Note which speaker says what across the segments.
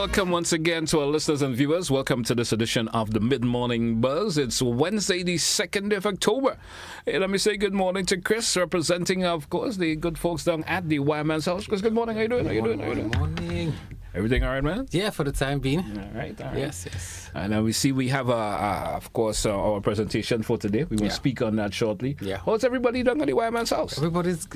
Speaker 1: welcome once again to our listeners and viewers. Welcome to this edition of the Mid-Morning Buzz. It's Wednesday, the 2nd of October. Hey, let me say good morning to Chris, representing, of course, the good folks down at the Wireman's house. Chris, good morning. How you doing?
Speaker 2: Good morning.
Speaker 1: Everything all right, man?
Speaker 2: Yeah, for the time being.
Speaker 1: All right.
Speaker 2: Yes.
Speaker 1: And we have, of course, our presentation for today. We will speak on that shortly.
Speaker 2: Yeah.
Speaker 1: How's everybody down at the Wireman's house?
Speaker 2: Everybody is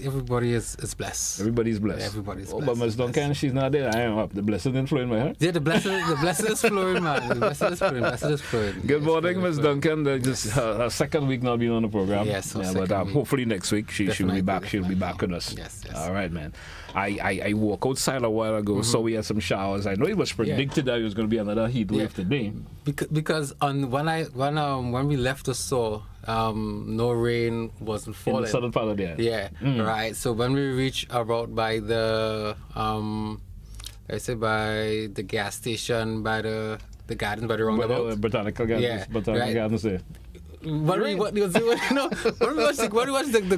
Speaker 2: blessed.
Speaker 1: Everybody's blessed.
Speaker 2: Everybody's blessed.
Speaker 1: But Ms. Duncan, she's not there. I am up. The blessing is flowing, man.
Speaker 2: Yeah, the blessing is flowing, man. The blessing is flowing.
Speaker 1: Good morning, Ms. Duncan. Just her second week not being on the program.
Speaker 2: Yes,
Speaker 1: but hopefully next week she'll be back. She'll be back with us.
Speaker 2: Yes.
Speaker 1: All right, man. I walked outside a while ago, so we had some showers. I know it was predicted that it was going to be another heat wave today.
Speaker 2: Because when we left the store, no rain wasn't falling.
Speaker 1: In the southern part of there.
Speaker 2: Yeah, right. So when we reached about by the by the gas station, by the gardens, by the roundabout.
Speaker 1: Botanical Gardens. Botanical Gardens there.
Speaker 2: When we watched the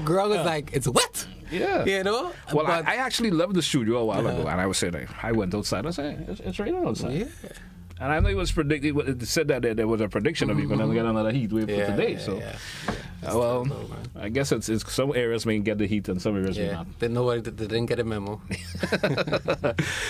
Speaker 2: ground was like, it's wet.
Speaker 1: Yeah.
Speaker 2: You know?
Speaker 1: Well, I actually left the studio a while ago, and I was saying, I went outside. I said, it's raining outside.
Speaker 2: Yeah.
Speaker 1: And I know it was predicted. It said that there was a prediction of you're going to get another heat wave for today. Well, I guess it's some areas may get the heat and some areas may not.
Speaker 2: They didn't get a memo.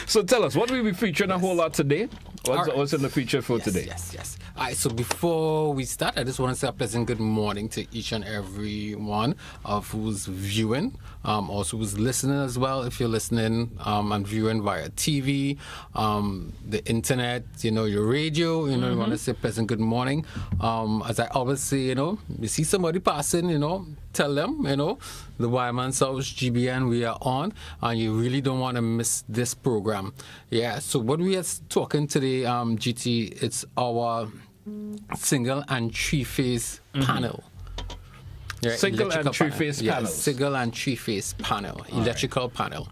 Speaker 1: So tell us, what will we be featuring a whole lot today? What's in the feature for today?
Speaker 2: Yes. All right, so before we start, I just want to say a pleasant good morning to each and every one of who's viewing, also who's listening as well. If you're listening and viewing via TV, the internet, your radio, you want to say pleasant good morning. As I always say, you see somebody passing, tell them, the Wireman's house, GBN, we are on, and you really don't want to miss this program. Yeah, so what we are talking today, GT, it's our single and three-phase panel. Yeah,
Speaker 1: single and three-phase panel.
Speaker 2: Single and three-phase panel, electrical panel.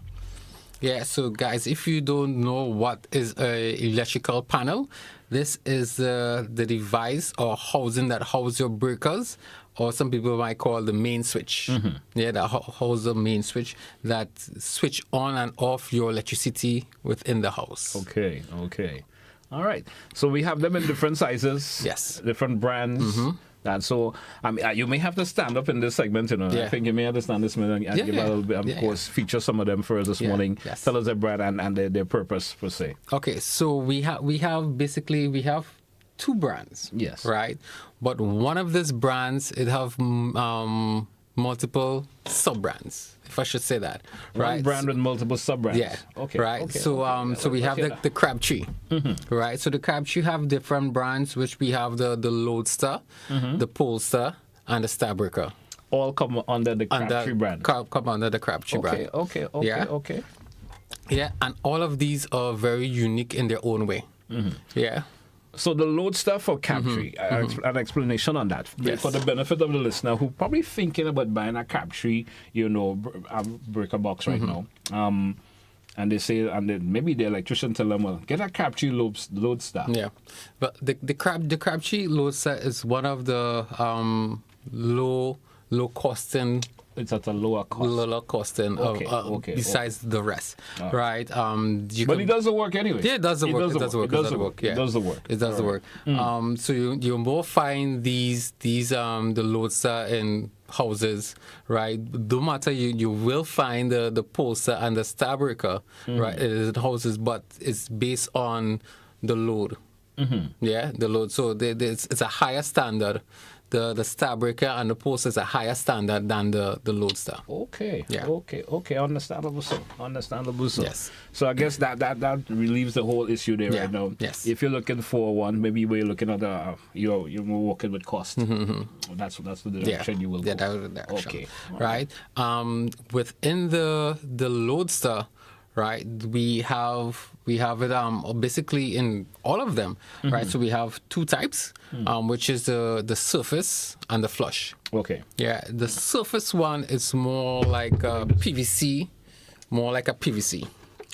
Speaker 2: Yeah, so guys, if you don't know what is an electrical panel, this is the device or housing that houses your breakers, or some people might call the main switch. Yeah, that houses the main switch that switch on and off your electricity within the house.
Speaker 1: Okay. All right. So we have them in different sizes.
Speaker 2: Yes.
Speaker 1: Different brands. And so, you may have to stand up in this segment, I think you may have to stand this minute and give a little bit, of course, feature some of them for us this morning.
Speaker 2: Yes.
Speaker 1: Tell us their brand and their purpose, per se.
Speaker 2: Okay, so we have two brands.
Speaker 1: Yes.
Speaker 2: Right? But one of these brands, it have multiple sub-brands, if I should say that. Right?
Speaker 1: One brand with multiple sub-brands.
Speaker 2: Yeah.
Speaker 1: Okay.
Speaker 2: Right.
Speaker 1: Okay.
Speaker 2: So we have the Crabtree. Right. So the Crabtree have different brands, which we have the Lodestar, the Polestar, and the Starbreaker.
Speaker 1: All come under the Crabtree brand.
Speaker 2: Come under the Crabtree brand.
Speaker 1: Okay.
Speaker 2: Yeah, and all of these are very unique in their own way. Yeah.
Speaker 1: So the Lodestar for Crabtree, an explanation on that for the benefit of the listener who probably thinking about buying a Crabtree, breaker box right now, and they say, and then maybe the electrician tell them, well, get a Crabtree Lodestar.
Speaker 2: Yeah, but the Crabtree Lodestar is one of the low costing.
Speaker 1: It's at a lower cost.
Speaker 2: Lower costing besides the rest, right?
Speaker 1: But it does the work anyway.
Speaker 2: Yeah, it does the work. It does the work.
Speaker 1: It does the work.
Speaker 2: It does the work. So you more find these the Lodestar in houses, right? No matter you will find the Polestar and the Starbreaker, right? It is in houses, but it's based on the load. Yeah, the load. So it's a higher standard. The Starbreaker and the Polestar is a higher standard than the Lodestar.
Speaker 1: Okay.
Speaker 2: Yeah.
Speaker 1: Okay. Understandable, sir.
Speaker 2: Yes.
Speaker 1: So I guess that relieves the whole issue there right now.
Speaker 2: Yes.
Speaker 1: If you're looking for one, maybe you're looking at you're working with cost. That's the direction you will go.
Speaker 2: Yeah, that was the direction.
Speaker 1: Okay.
Speaker 2: Right. Within the Lodestar, right, we have it basically in all of them, right? So we have two types, which is the surface and the flush.
Speaker 1: Okay.
Speaker 2: Yeah, the surface one is more like a PVC,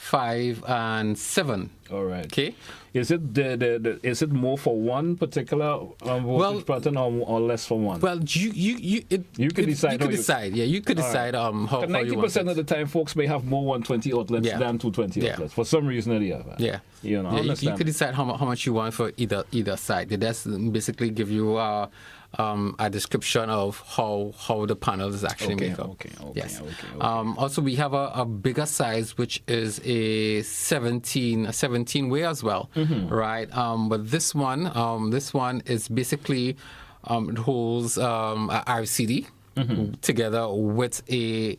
Speaker 2: 5, and 7.
Speaker 1: All right.
Speaker 2: Okay.
Speaker 1: Is it is it more for one particular voltage pattern or less for one?
Speaker 2: Well, you could decide. You could decide. Yeah, you could decide how you want it.
Speaker 1: 90% of the time, folks may have more 120 outlets than 220 outlets for some reason or the other.
Speaker 2: Yeah.
Speaker 1: You know,
Speaker 2: you could decide how much you want for either side. That's basically give you a description of how the panel is actually made up. Okay. Also, we have a bigger size, which is a 17 way as well, right? But this one is basically it holds a RCD together with a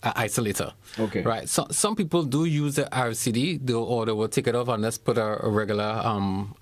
Speaker 2: isolator. Okay. Right. So some people do use the RCD, or they will take it off and let's put a regular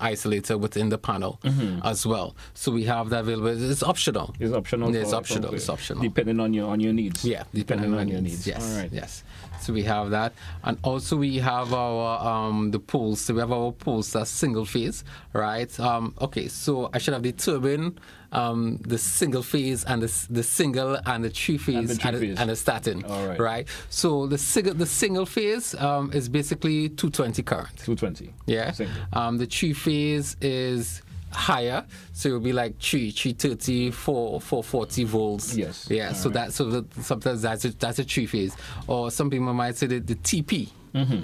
Speaker 2: isolator within the panel as well. So we have that available. It's optional.
Speaker 1: It's optional.
Speaker 2: It's optional. It's optional.
Speaker 1: Depending on your needs.
Speaker 2: Yeah. Depending on your needs. Yes. All right. Yes. So we have that, and also we have our the poles. So we have our poles that's single phase, right? Okay. So I should have the turbine, the single phase, and the single and the three phase and the statin. All right. Right. So the single phase is basically 220 current.
Speaker 1: 220.
Speaker 2: Yeah. The three phase is higher, so it will be like 330, 440 volts.
Speaker 1: Yes.
Speaker 2: Yeah. Sometimes that's a three phase, or some people might say the TP.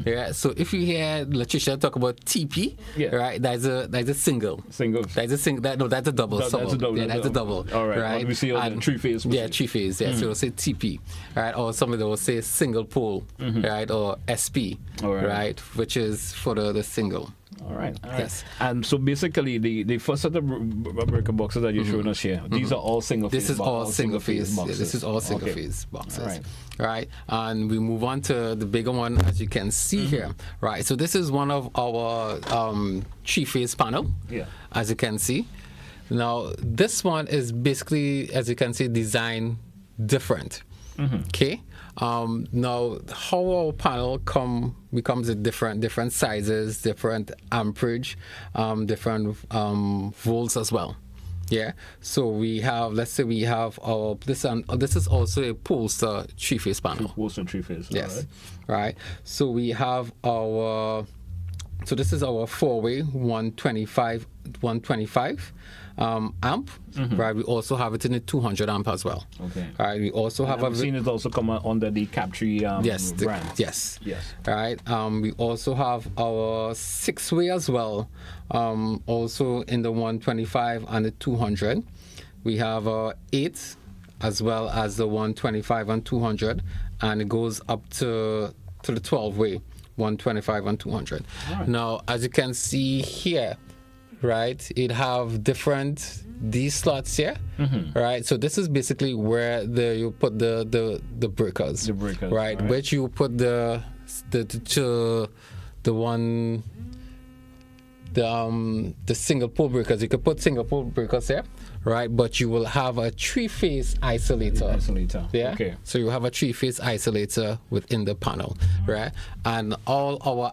Speaker 2: Yeah. So if you hear Latricia talk about TP, right, that's a single. That's a double. That's a double. Yeah, that's a double.
Speaker 1: All right. Right? We see on three phase.
Speaker 2: Yeah, three phase. Yeah. So we'll say TP, right, or somebody will say single pole, right, or SP, right, which is for the single.
Speaker 1: All right. Yes. And so basically, the first set of breaker boxes that you're showing us here, these are all single phase.
Speaker 2: This is all single phase boxes. Yeah, this is all single phase boxes. All right. And we move on to the bigger one, as you can see here. Right. So this is one of our three phase panel. Yeah. As you can see. Now this one is basically, as you can see, designed different. Okay. Now, how our panel becomes in different sizes, different amperage, different volts as well. Yeah. So we have, let's say we have our this is also a Polestar three-phase panel.
Speaker 1: Polestar three-phase.
Speaker 2: Yes. Right. So we have our. So this is our 4-way 125 amp, right? We also have it in the 200 amp as well. Okay. Right. We also have.
Speaker 1: I've seen it also come under the Captree brand.
Speaker 2: Yes. Right. We also have our 6-way as well. Also in the 125 and the 200. We have our 8 as well as the 125 and 200, and it goes up to the 12-way. 125 and 200. Right. Now, as you can see here, right, it have different these slots here, right? So this is basically where you put the breakers. The breakers, right? Which you put the single pole breakers. You could put single pole breakers here, right? But you will have a three-phase isolator. Yeah. Okay. So you have a three-phase isolator within the panel, right? And all our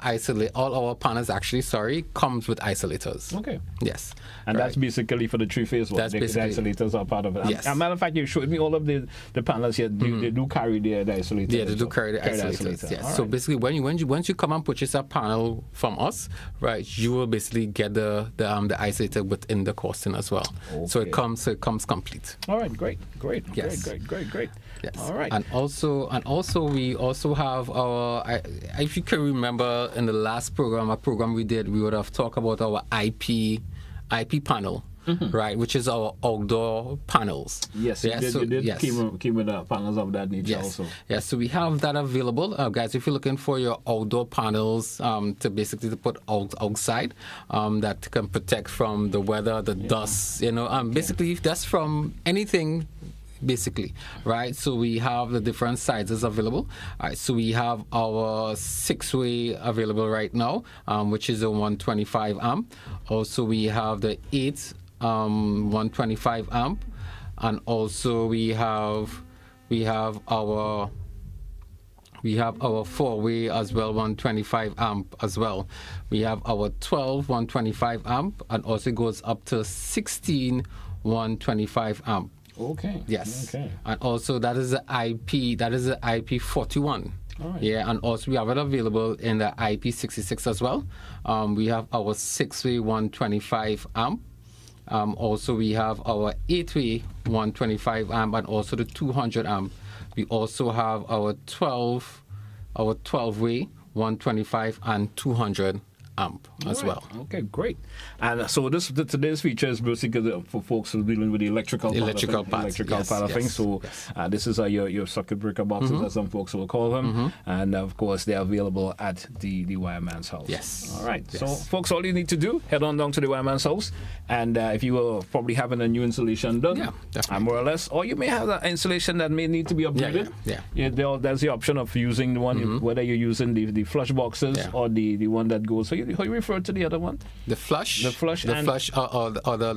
Speaker 2: panels actually, comes with isolators.
Speaker 1: Okay.
Speaker 2: Yes.
Speaker 1: And that's basically for the three-phase one. That's basically the isolators are part of it. Yes. As a matter of fact, you showed me all of the panels here. They do carry the isolators.
Speaker 2: Yeah, they do carry the isolators. Yes. Right. So basically, once you come and purchase a panel from us, right, you will basically get the isolator within the costing as well. Okay. So it comes complete.
Speaker 1: All right, great.
Speaker 2: Yes.
Speaker 1: Great.
Speaker 2: Yes. All right. And also we also have our. If you can remember in the last program, we did, we would have talked about our IP panel. Right, which is our outdoor panels.
Speaker 1: Yes, you did came with panels of that nature also.
Speaker 2: Yes, so we have that available. Guys, if you're looking for your outdoor panels to put outside, that can protect from the weather, the dust, basically that's from anything. Basically, right? So we have the different sizes available. All right, so we have our 6-way available right now, which is a 125 amp. Also, we have the 8 125 amp, and also we have our 4-way as well, 125 amp as well. We have our 12 125 amp, and also goes up to 16 125 amp.
Speaker 1: Okay.
Speaker 2: Yes.
Speaker 1: Okay.
Speaker 2: And also that is the IP 41.
Speaker 1: All right.
Speaker 2: Yeah, and also we have it available in the IP66 as well. We have our 6-way 125 amp. Also, we have our 8-way 125 amp and also the 200 amp. We also have our 12-way 125 and 200 amp as well.
Speaker 1: Okay, great. And so today's feature is basically for folks who are dealing with the electrical part of things. So this is your circuit breaker boxes, as some folks will call them. And of course, they are available at the Wireman's house.
Speaker 2: Yes.
Speaker 1: All right.
Speaker 2: Yes.
Speaker 1: So folks, all you need to do, head on down to the Wireman's house. And if you are probably having a new installation done, more or less, or you may have an installation that may need to be upgraded. There's the option of using the one, whether you're using the flush boxes or the one that goes. So how you refer to the other one?
Speaker 2: The flush,
Speaker 1: or the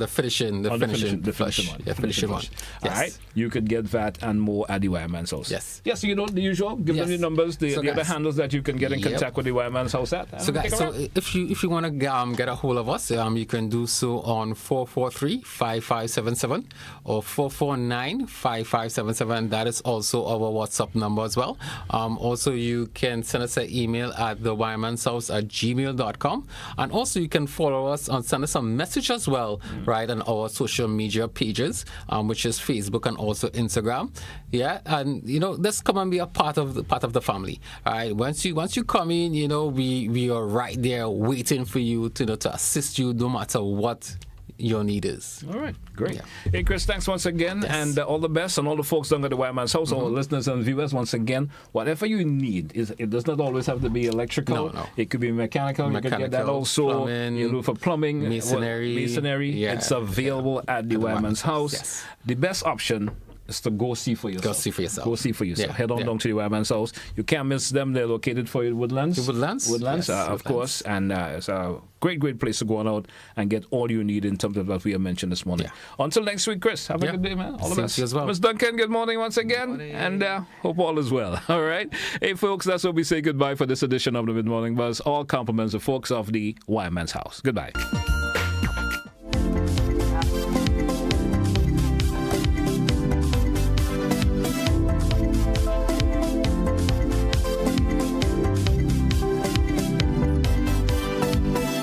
Speaker 2: finishing, the finishing one. Yeah, finishing one.
Speaker 1: All right, you could get that and more at the Wireman's house.
Speaker 2: Yes.
Speaker 1: Yes, you know the usual. Give them the numbers, the other handles that you can get in contact with the Wireman's house at.
Speaker 2: So guys, if you want to get a hold of us, you can do so on 443-5577 or 449-5577. That is also our WhatsApp number as well. Also, you can send us an email at thewireman'shouse@gmail.com. And also you can follow us and send us a message as well, right, on our social media pages, which is Facebook and also Instagram. Yeah, and let's come and be a part of the family. All right. Once you come in, we are right there waiting for you to assist you no matter what your need is.
Speaker 1: All right, great. Hey, Chris, thanks once again, and all the best, and all the folks down at the Wireman's house, all the listeners and viewers, once again, whatever you need, it does not always have to be electrical.
Speaker 2: No.
Speaker 1: It could be mechanical. You can get that also.
Speaker 2: Plumbing,
Speaker 1: for plumbing,
Speaker 2: masonry. Yeah.
Speaker 1: It's available at the Wireman's house.
Speaker 2: Yes.
Speaker 1: The best option is to go see for yourself.
Speaker 2: Go see for yourself.
Speaker 1: Head on down to the Wireman's house. You can't miss them. They're located for you in Woodlands.
Speaker 2: Yes,
Speaker 1: of course. And it's a great place to go on out and get all you need in terms of what we have mentioned this morning. Until next week, Chris, have a good day, man. All the best.
Speaker 2: As well.
Speaker 1: Ms. Duncan, good morning once again. And hope all is well. All right. Hey, folks, that's where we say goodbye for this edition of the Mid Morning Buzz. All compliments of folks of the Wireman's house. Goodbye.